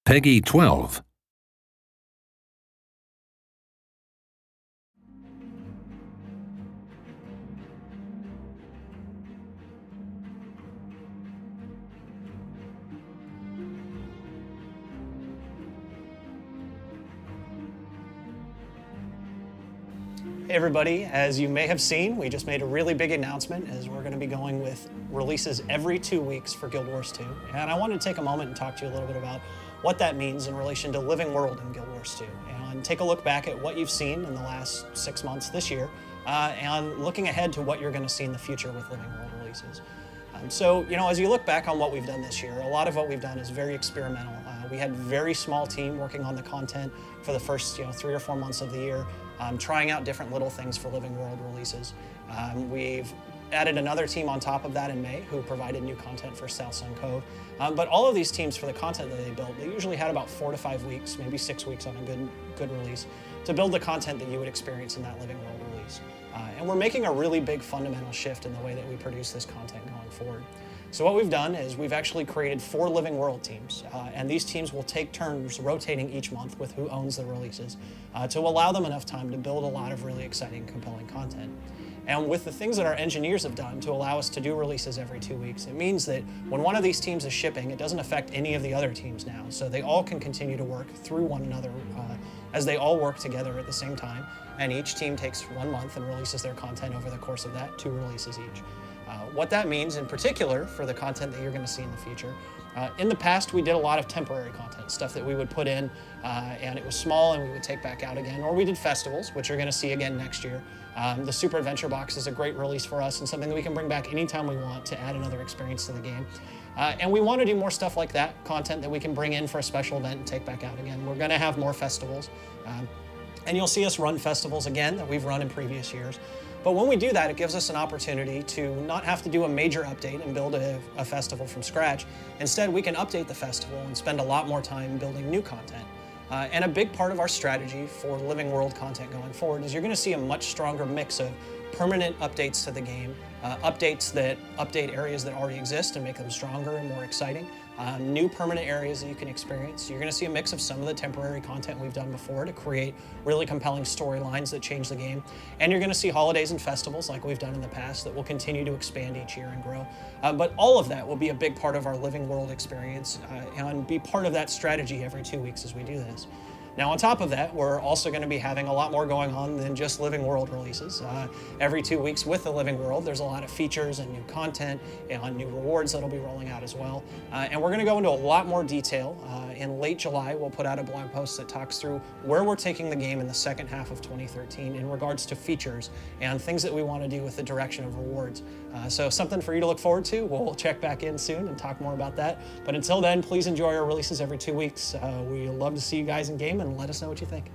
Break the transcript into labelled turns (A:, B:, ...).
A: Peggy 12.
B: Hey everybody, as you may have seen, we just made a really big announcement as we're going to be going with releases every 2 weeks for Guild Wars 2. And I wanted to take a moment and talk to you a little bit about what that means in relation to Living World in Guild Wars 2. And take a look back at what you've seen in the last 6 months this year, and looking ahead to what you're going to see in the future with Living World releases. So, as you look back on what we've done this year, a lot of what we've done is very experimental. We had a very small team working on the content for the first 3 or 4 months of the year, trying out different little things for Living World releases. We've added another team on top of that in May who provided new content for South Sun Cove. But all of these teams, for the content that they built, they usually had about 4 to 5 weeks, maybe 6 weeks on a good release, to build the content that you would experience in that Living World release. And we're making a really big fundamental shift in the way that we produce this content going forward. So what we've done is we've actually created 4 Living World teams, and these teams will take turns rotating each month with who owns the releases to allow them enough time to build a lot of really exciting, compelling content. And with the things that our engineers have done to allow us to do releases every 2 weeks, it means that when one of these teams is shipping, it doesn't affect any of the other teams now. So they all can continue to work through one another as they all work together at the same time. And each team takes 1 month and releases their content over the course of that, 2 releases each. What that means in particular for the content that you're going to see in the future. In the past, we did a lot of temporary content, stuff that we would put in and it was small and we would take back out again, or we did festivals, which you're going to see again next year. The Super Adventure Box is a great release for us and something that we can bring back anytime we want to add another experience to the game. And we want to do more stuff like that, content that we can bring in for a special event and take back out again. We're going to have more festivals. And you'll see us run festivals again that we've run in previous years. But when we do that, it gives us an opportunity to not have to do a major update and build a festival from scratch. Instead, we can update the festival and spend a lot more time building new content. And a big part of our strategy for Living World content going forward is you're going to see a much stronger mix of permanent updates to the game, updates that update areas that already exist and make them stronger and more exciting, new permanent areas that you can experience. You're going to see a mix of some of the temporary content we've done before to create really compelling storylines that change the game. And you're going to see holidays and festivals like we've done in the past that will continue to expand each year and grow. But all of that will be a big part of our Living World experience and be part of that strategy every 2 weeks as we do this. Now, on top of that, we're also going to be having a lot more going on than just Living World releases. Every 2 weeks with the Living World, there's a lot of features and new content and new rewards that'll be rolling out as well. And we're going to go into a lot more detail. In late July, we'll put out a blog post that talks through where we're taking the game in the second half of 2013 in regards to features and things that we want to do with the direction of rewards. So something for you to look forward to. We'll check back in soon and talk more about that. But until then, please enjoy our releases every 2 weeks. We love to see you guys in game and let us know what you think.